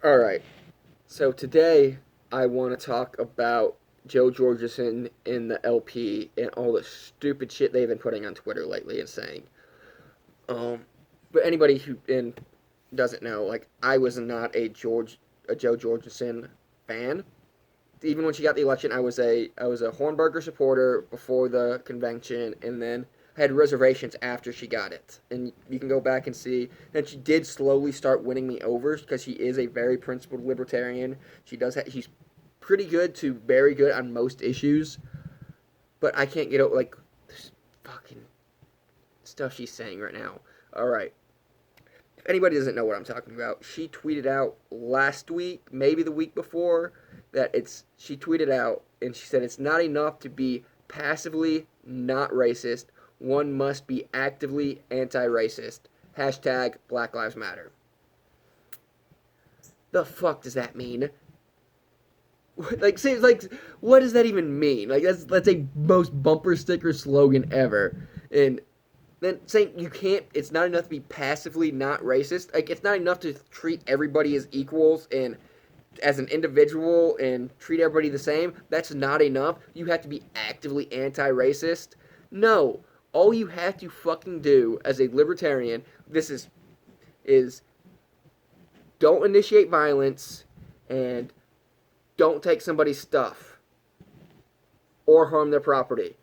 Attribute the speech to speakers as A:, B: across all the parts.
A: All right. So today I want to talk about Joe Jorgensen in the LP and all the stupid shit they've been putting on Twitter lately and saying. Um, but anybody who doesn't know, like I was not a Joe Jorgensen fan. Even when she got the election, I was a Hornberger supporter before the convention, and then had reservations after she got it. And you can go back and see that she did slowly start winning me over because she is a very principled libertarian. She's pretty good to very good on most issues, but I can't get over like this fucking stuff she's saying right now. All right. If anybody doesn't know what I'm talking about, she tweeted out last week, maybe the week before, she tweeted out and she said it's not enough to be passively not racist. One must be actively anti-racist. Hashtag Black Lives Matter. The fuck does that mean? Like, say, like, what does that even mean? Like, that's a most bumper sticker slogan ever. And then saying you can't, it's not enough to be passively not racist. Like, it's not enough to treat everybody as equals and as an individual and treat everybody the same. That's not enough. You have to be actively anti-racist. No, all you have to fucking do as a libertarian, is don't initiate violence and don't take somebody's stuff or harm their property.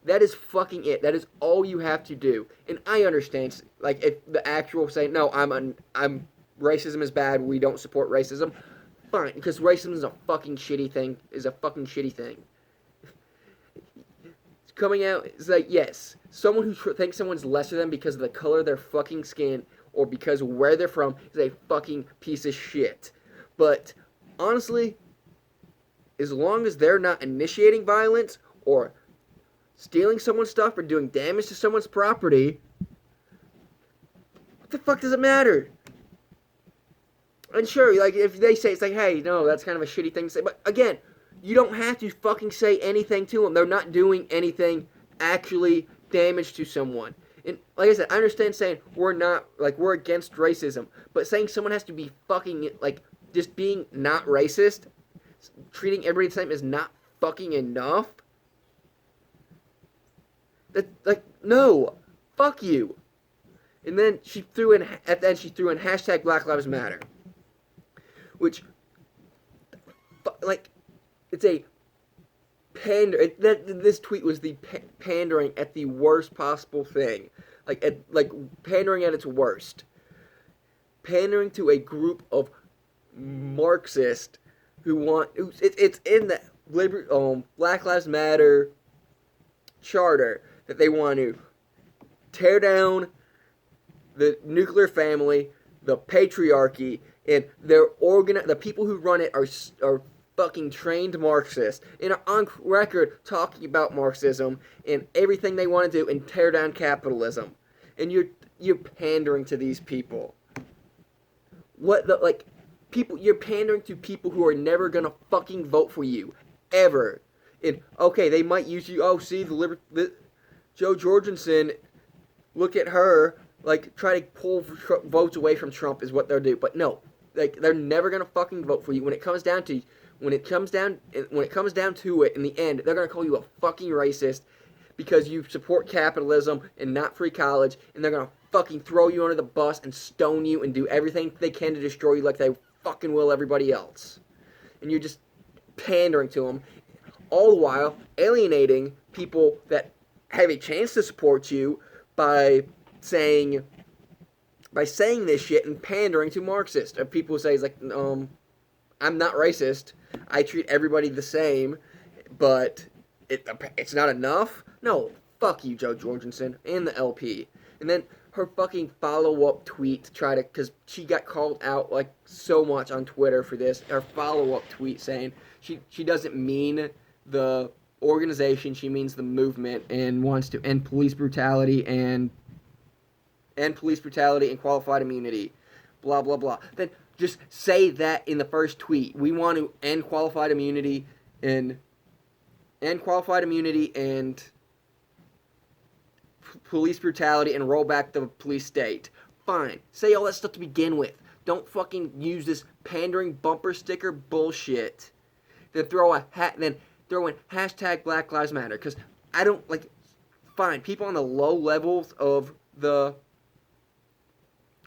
A: That is fucking it. That is all you have to do. And I understand, like, if the actual saying, no, I'm racism is bad. We don't support racism. Fine, because racism is a fucking shitty thing. Is a fucking shitty thing. Coming out is like, yes, someone who thinks someone's lesser than because of the color of their fucking skin or because of where they're from is a fucking piece of shit. But honestly, as long as they're not initiating violence or stealing someone's stuff or doing damage to someone's property, what the fuck does it matter? And sure, like if they say it's like, hey, no, that's kind of a shitty thing to say. But again, you don't have to fucking say anything to them. They're not doing anything actually damage to someone. And like I said, I understand saying we're against racism, but saying someone has to be fucking like just being not racist, treating everybody the same is not fucking enough. That like no, fuck you. And then she threw in at the end she threw in hashtag Black Lives Matter, which like it's a this tweet was the pandering at the worst possible thing, like pandering at its worst, pandering to a group of Marxists who want it's in the Black Lives Matter charter that they want to tear down the nuclear family, the patriarchy, and the people who run it are fucking trained Marxists and are on record talking about Marxism and everything they want to do and tear down capitalism. And you're pandering to these people. What the like people you're pandering to people who are never gonna fucking vote for you ever. And okay, they might use you. Oh, see the Joe Jorgensen. Look at her. Like try to pull votes away from Trump is what they'll do. But no, like they're never gonna fucking vote for you. When it comes down to it, in the end, they're gonna call you a fucking racist because you support capitalism and not free college, and they're gonna fucking throw you under the bus and stone you and do everything they can to destroy you like they fucking will everybody else. And you're just pandering to them, all the while alienating people that have a chance to support you by saying this shit and pandering to Marxists. People who say it's like, I'm not racist. I treat everybody the same, but it's not enough. No, fuck you, Joe Jorgensen and the LP. And then her fucking follow-up tweet to try to, because she got called out like so much on Twitter for this. Her follow-up tweet saying she doesn't mean the organization, she means the movement, and wants to end police brutality and qualified immunity, blah blah blah. Then just say that in the first tweet. We want to end qualified immunity and police brutality and roll back the police state. Fine. Say all that stuff to begin with. Don't fucking use this pandering bumper sticker bullshit. Then throw in hashtag Black Lives Matter. Because I don't, like, fine, people on the low levels of the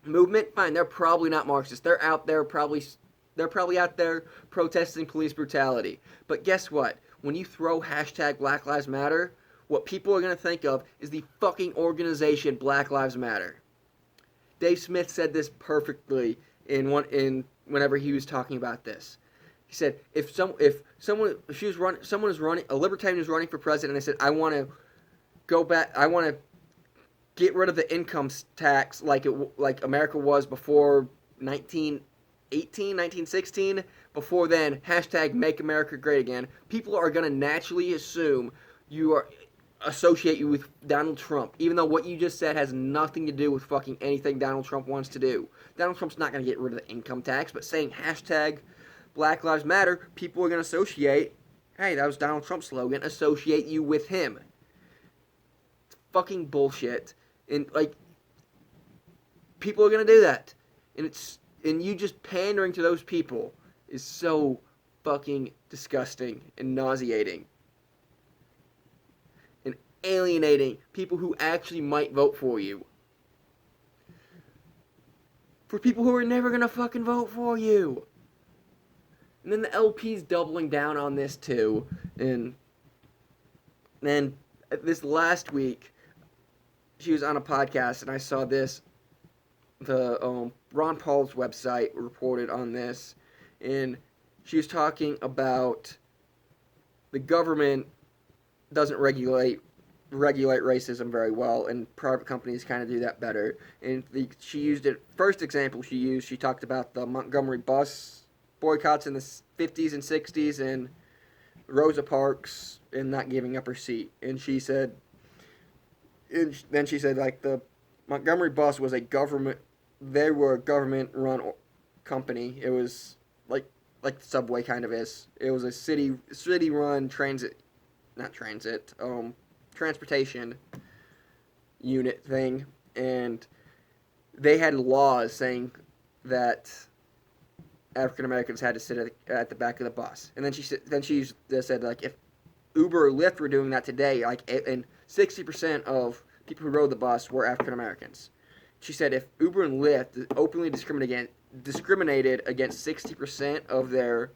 A: movement, fine, they're probably not Marxists. They're out there probably out there protesting police brutality. But guess what? When you throw hashtag Black Lives Matter, what people are going to think of is the fucking organization Black Lives Matter. Dave Smith said this perfectly whenever he was talking about this. He said someone was running, a libertarian was running for president, and they said, I want to get rid of the income tax like America was before 1916, before then, hashtag Make America Great Again. People are going to naturally assume associate you with Donald Trump, even though what you just said has nothing to do with fucking anything Donald Trump wants to do. Donald Trump's not going to get rid of the income tax, but saying hashtag Black Lives Matter, people are going to associate, hey, that was Donald Trump's slogan, associate you with him. It's fucking bullshit. And, like, people are going to do that. And you just pandering to those people is so fucking disgusting and nauseating. And alienating people who actually might vote for you. For people who are never gonna fucking vote for you. And then the LP's doubling down on this too. And then this last week, she was on a podcast and I saw this. The Ron Paul's website reported on this, and she was talking about the government doesn't regulate racism very well, and private companies kind of do that better. And she used it. First example she talked about the Montgomery bus boycotts in the 50s and 60s, and Rosa Parks and not giving up her seat. And then she said like the Montgomery bus was a government. They were a government-run company. It was like the subway kind of is. It was a city-run transportation unit thing, and they had laws saying that African Americans had to sit at the back of the bus. And then she said like if Uber or Lyft were doing that today, and 60% of people who rode the bus were African Americans. She said if Uber and Lyft openly discriminated against 60% of their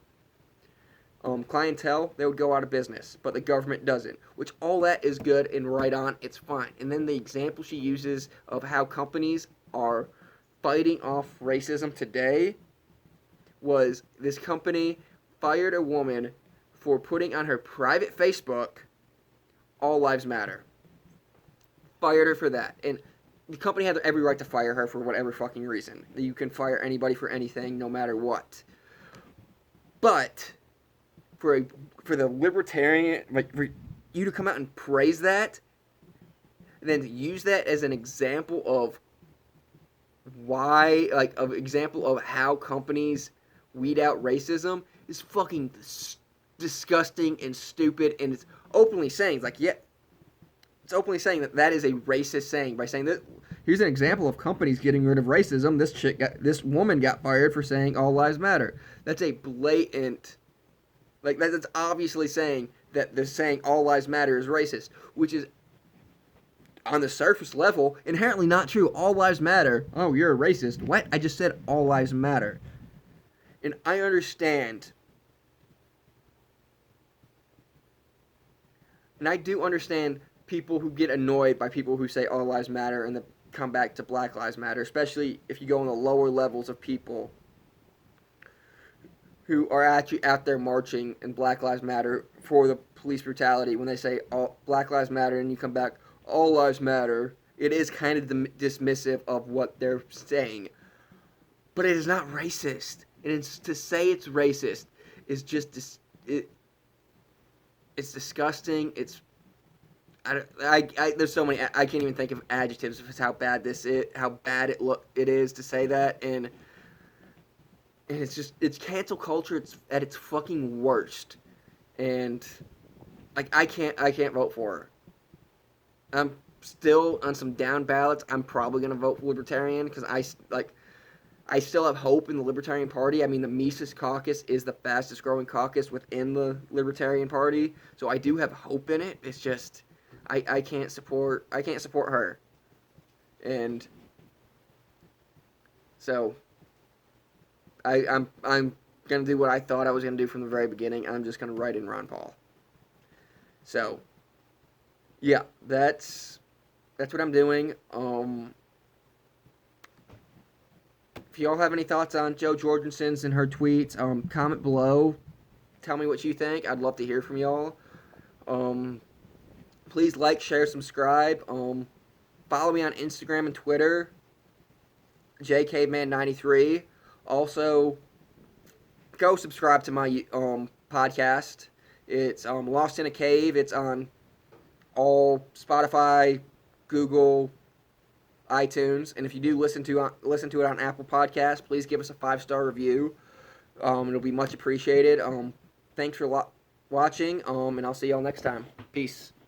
A: clientele, they would go out of business. But the government doesn't. Which all that is good and right on. It's fine. And then the example she uses of how companies are fighting off racism today was this company fired a woman for putting on her private Facebook, All Lives Matter. Fired her for that. And the company had every right to fire her for whatever fucking reason. You can fire anybody for anything, no matter what. But for the libertarian, like for you to come out and praise that, and then to use that as an example of example of how companies weed out racism is fucking disgusting and stupid, and it's openly saying it's openly saying that is a racist saying by saying that here's an example of companies getting rid of racism. This woman got fired for saying all lives matter. That's a blatant, that's obviously saying that the saying all lives matter is racist, which is on the surface level inherently not true. All lives matter. Oh, you're a racist. What? I just said all lives matter. And I understand. And I do understand people who get annoyed by people who say all lives matter and then come back to Black Lives Matter, especially if you go in the lower levels of people who are actually out there marching in Black Lives Matter for the police brutality. When they say all Black Lives Matter and you come back, all lives matter, it is kind of dismissive of what they're saying. But it is not racist. And to say it's racist is just it's disgusting. It's there's so many. I can't even think of adjectives of how bad it is to say that, and it's cancel culture. It's at its fucking worst, and I can't vote for her. I'm still on some down ballots. I'm probably gonna vote for Libertarian because I still have hope in the Libertarian Party. I mean, the Mises Caucus is the fastest growing caucus within the Libertarian Party, so I do have hope in it. It's just I can't support her, and so I'm gonna do what I thought I was gonna do from the very beginning. I'm just gonna write in Ron Paul. So yeah, that's what I'm doing. If y'all have any thoughts on Jo Jorgensen's and her tweets, comment below. Tell me what you think. I'd love to hear from y'all. Please like, share, subscribe. Follow me on Instagram and Twitter, jcaveman93. Also, go subscribe to my podcast. It's Lost in a Cave. It's on all Spotify, Google, iTunes, and if you do listen to it on Apple Podcasts, please give us a 5-star review. It'll be much appreciated. Thanks for watching, and I'll see y'all next time. Peace.